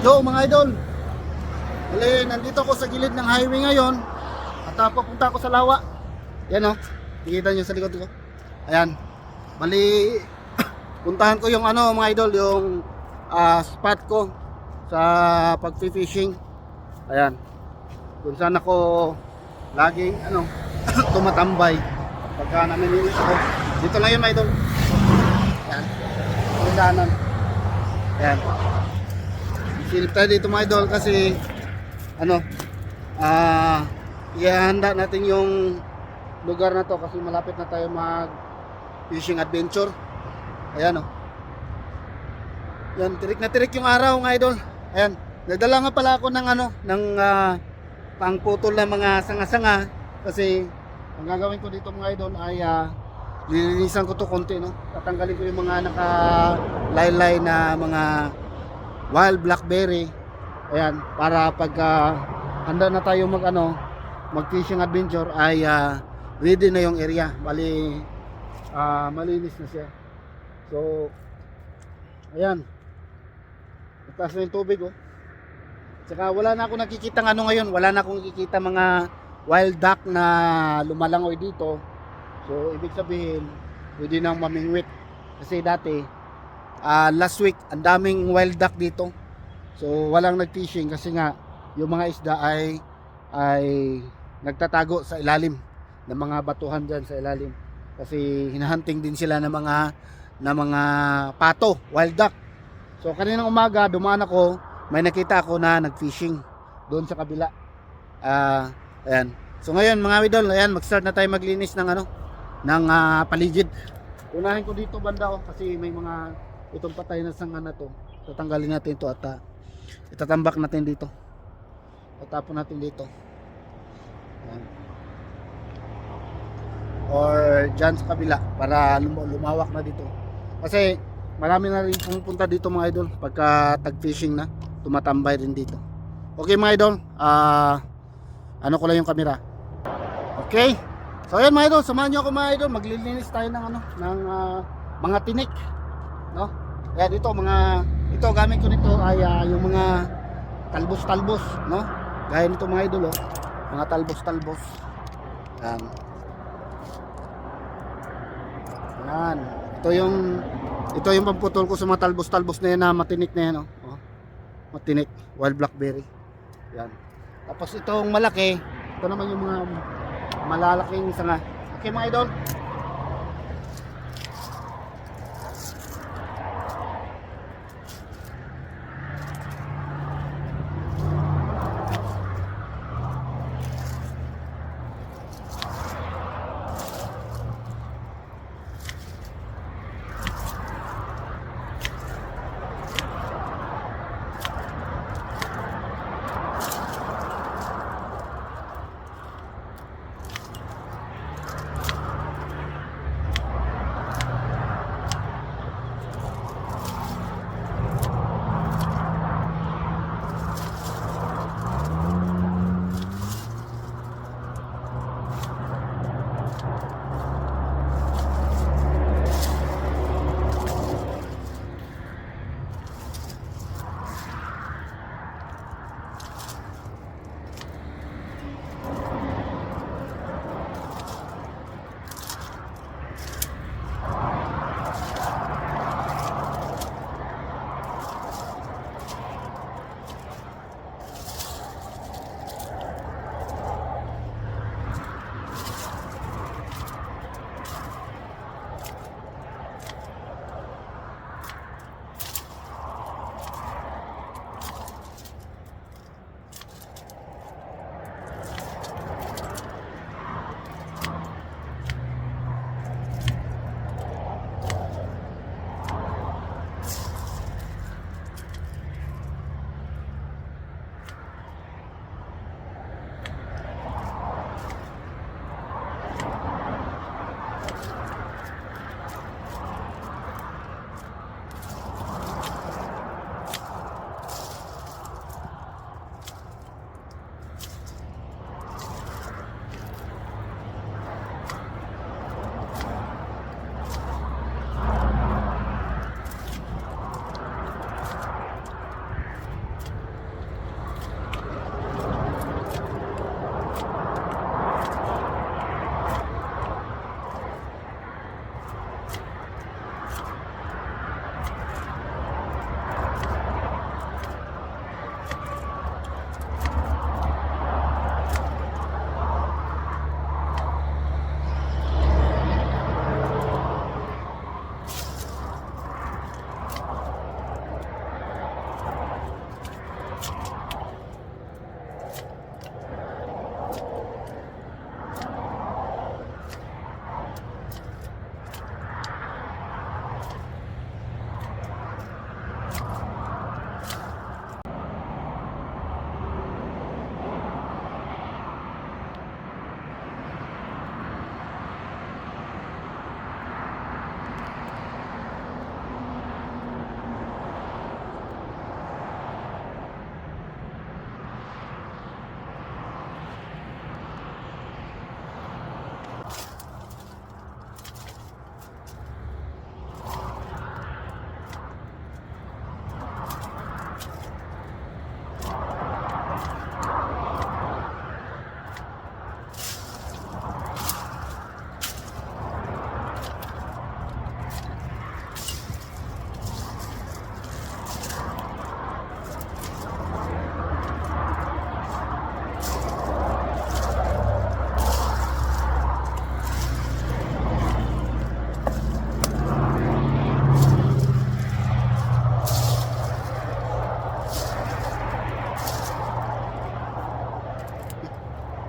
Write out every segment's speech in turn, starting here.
Yo mga idol, bali, nandito ako sa gilid ng highway ngayon at papunta ako sa Lawa. Yan o, nakikita nyo sa likod ko. Ayan, bali, puntahan ko yung ano mga idol, yung spot ko sa pag-fishing. Ayan, kung saan ako laging tumatambay pagka namimilis ako. Dito lang yun mga idol. Ayan, ang daanan. Ayan, silip tayo dito mga idol kasi ihanda natin yung lugar na to kasi malapit na tayo mag fishing adventure. Ayan yan, tirik na tirik yung araw mga idol. Ayan, nadala nga pala ako ng pangputol na mga sanga-sanga kasi ang gagawin ko dito mga idol ay lilinisan ko to konti, tatanggalin ko yung mga naka-laylay na mga wild blackberry. Ayan, para pag handa na tayo mag fishing adventure ay ready na yung area. Bali malinis na siya. So ayan, mataas na yung tubig Tsaka wala na akong nakikita ngayon, wala na akong nakikita mga wild duck na lumalangoy dito. So ibig sabihin pwede nang mamingwit kasi dati last week ang daming wild duck dito. So walang nag-fishing kasi nga yung mga isda ay nagtatago sa ilalim ng mga batuhan diyan sa ilalim. Kasi hinahunting din sila ng mga pato, wild duck. So kaninang umaga dumaan ako, may nakita ako na nag-fishing doon sa kabila. Ayan. So ngayon mga idol, ayan, mag-start na tayo maglinis ng paligid. Unahin ko dito banda kasi may mga itong patay na sanga na to. Tatanggalin natin ito at itatambak natin dito. Tatapon natin dito. Ayan. Or dyan sa kabila para lumawak na dito. Kasi marami na rin pumupunta dito mga idol pagka tag-fishing na, tumatambay rin dito. Okay mga idol, ko lang yung camera. Okay. So ayan mga idol, samahan nyo ako mga idol, maglilinis tayo ng mga tinik, Kaya dito ito gamit ko nito ay yung mga talbos-talbos, Gaya nito mga idol, mga talbos-talbos. Yan. Yan. Ito yung pamputol ko sa mga talbos-talbos na yan na matinik na yan, Matinik, wild blackberry. Yan. Tapos itong malaki, ito naman yung mga malalaking sanga. Okay mga idol.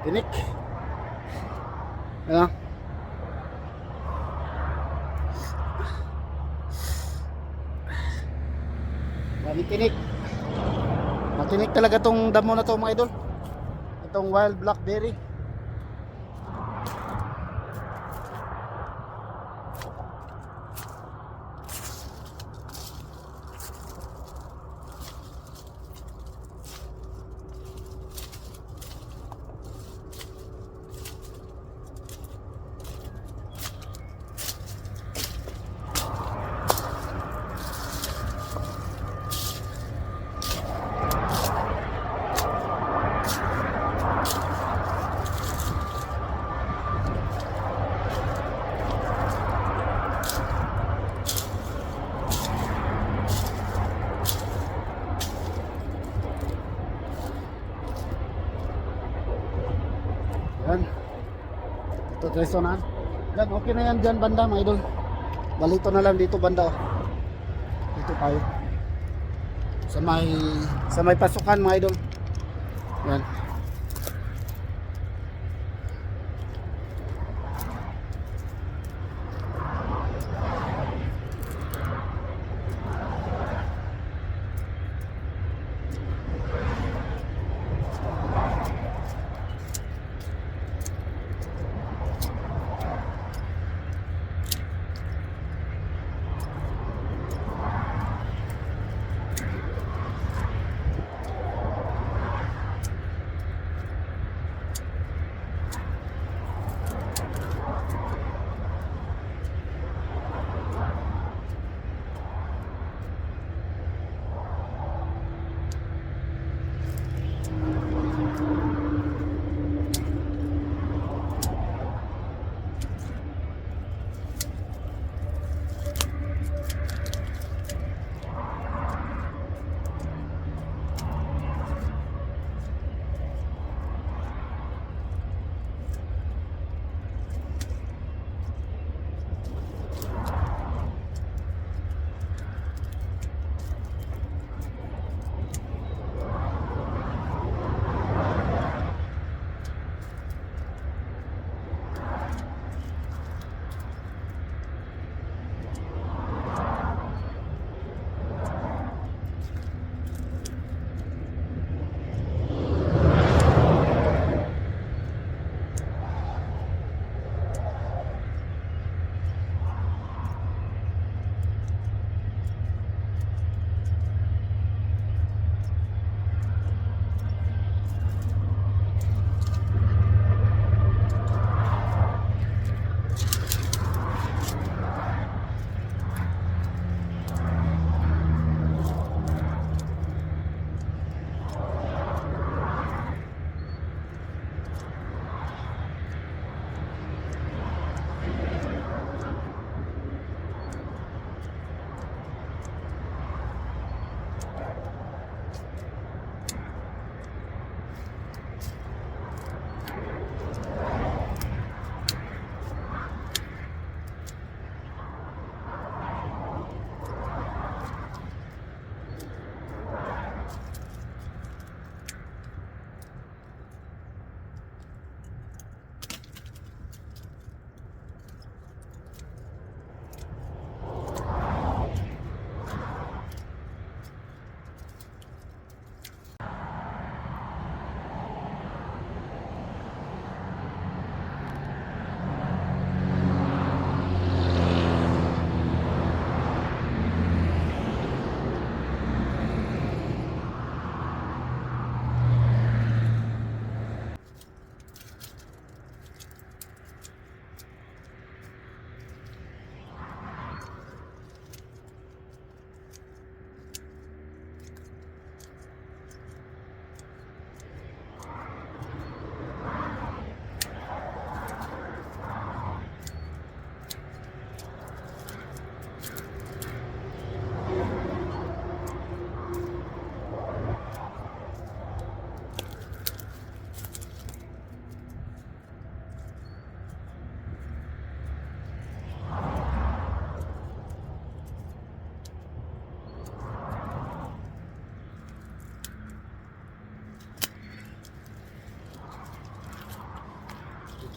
Tinik. Ano? Dami tinik. Matinik talaga tong damo na to mga idol. Itong wild blackberry. Yan. Ito tresonan. Yan, okay na yan dyan banda mga idol. Balito na lang dito banda. Oh. Dito tayo. Sa may pasukan mga idol. Yan.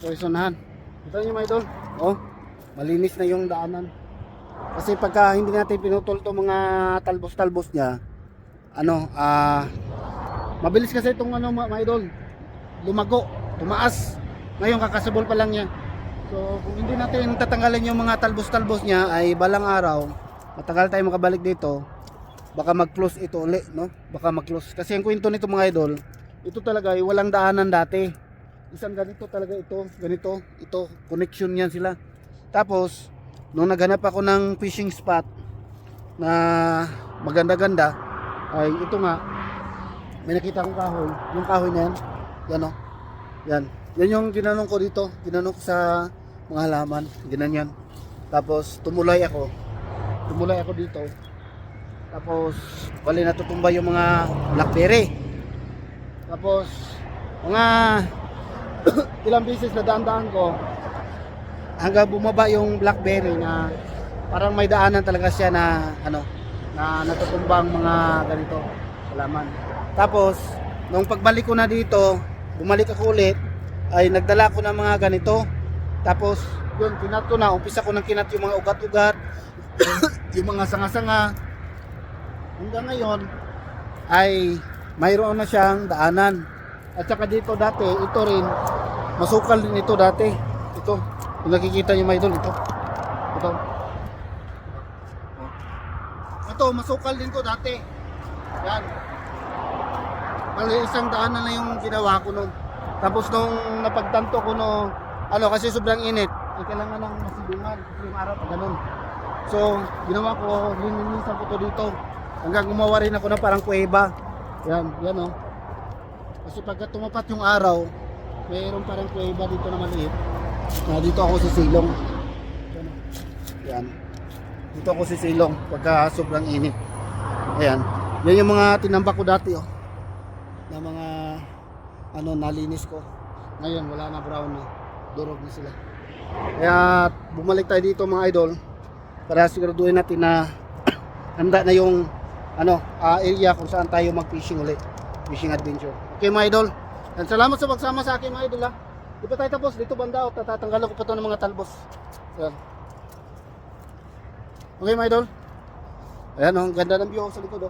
So isunahan. Ito nyo mga idol. Oh, malinis na yung daanan. Kasi pagka hindi natin pinutol to mga talbos-talbos niya, mabilis kasi itong mga idol, lumago, tumaas. Ngayon kakasabol pa lang niya. So kung hindi natin tatanggalin yung mga talbos-talbos niya, ay balang araw matagal tayo makabalik dito, baka mag-close ito uli, no? Baka mag-close. Kasi ang kwento nito mga idol, ito talaga ay walang daanan dati. Isang ganito talaga ito, ganito, ito, connection yan sila. Tapos nung naghanap ako ng fishing spot na maganda-ganda, ay ito nga, may nakita akong kahoy. Yung kahoy na yan, yan o, yan. Yan yung ginanong ko dito, ginanong ko sa mga halaman, ginanyan. Tapos tumulay ako dito. Tapos bali natutumba yung mga blackberry. Tapos mga ilang beses na daan-daan ko hanggang bumaba yung blackberry na parang may daanan talaga siya na na natutumbang mga ganito halaman. Tapos nung pagbalik ko na dito, bumalik ako ulit, ay nagdala ko ng mga ganito. Tapos yun, kinat ko na, umpisa ko ng kinat yung mga ugat-ugat yung mga sanga-sanga. Hanggang ngayon ay mayroon na siyang daanan. At saka dito dati, ito rin masukal din ito dati. Ito, kung nakikita niyo mga idol, ito masukal din to dati. Yan, bali isang daanan na yung ginawa ko nun. Tapos nung napagtanto ko kasi sobrang init, kailangan ng masilungan kasi yung araw pa ganun. So ginawa ko, lininisan ko to dito hanggang gumawa rin ako ng parang kuweba. Yan o. Kasi pagka tumapat yung araw, mayroon parang kuweba dito na maliit. Dito ako sisilong. Yan. Dito ako sisilong pagka sobrang init. Ayan. Yan yung mga tinambak ko dati na mga nalinis ko. Ngayon wala na, brown na. Durog na sila. Kaya bumalik tayo dito mga idol para siguraduhin natin na handa na yung area kung saan tayo mag-fishing ulit. Fishing adventure. Okay mga idol. And salamat sa pagsama sa akin mga idol ha. Di pa tayo tapos dito banda tatanggalan ko pa to ng mga talbos. Ayan. Okay mga idol. Ayan ang ganda ng view sa likod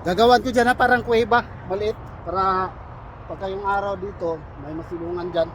Gagawan ko dyan na parang kuweba maliit para pagka yung araw dito may masilungan dyan.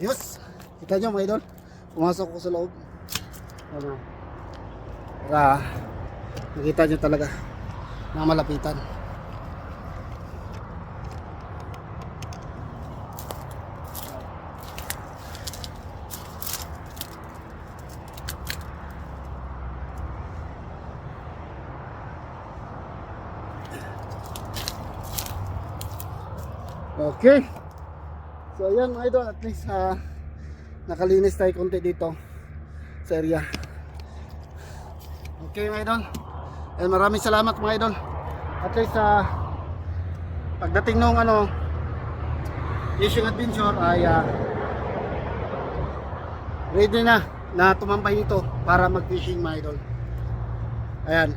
Yus, kita nyo mga idol, pumasok ko sa loob. Ano, para makita nyo talaga na malapitan. Okay. So ayan mga idol, at least nakalinis tayo konti dito sa area. Okay mga idol. And maraming salamat mga idol. At least pagdating nung fishing adventure ay ready na tumambay dito para mag-fishing mga idol. Ayan.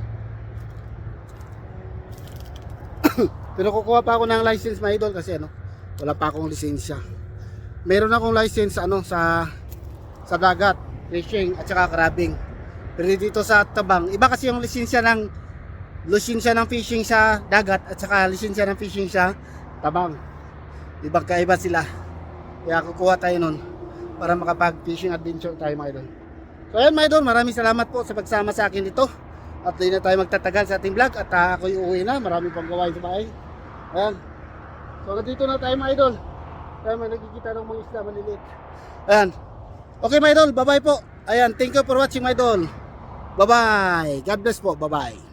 Pero kukuha pa ako ng license mga idol kasi wala pa akong lisensya. Meron akong license sa dagat, fishing at saka crabbing. Pero dito sa tabang, iba kasi yung lisensya ng fishing sa dagat at saka lisensya ng fishing sa tabang. Ibang kaiba sila. Kaya kukuha tayo nun para makapag-fishing adventure tayo mga idol. So ayan mga idol, maraming salamat po sa pagsama sa akin dito. At hindi na tayo magtatagal sa ating vlog at ako'y uuwi na. Marami pang gawain sa bahay. Ayan. So dito na tayo mga idol. Kaya may nagkikita ng mga isla maliliit. Ayan. Okay mga idol, bye bye po. Ayan, thank you for watching mga idol. Bye bye. God bless po. Bye bye.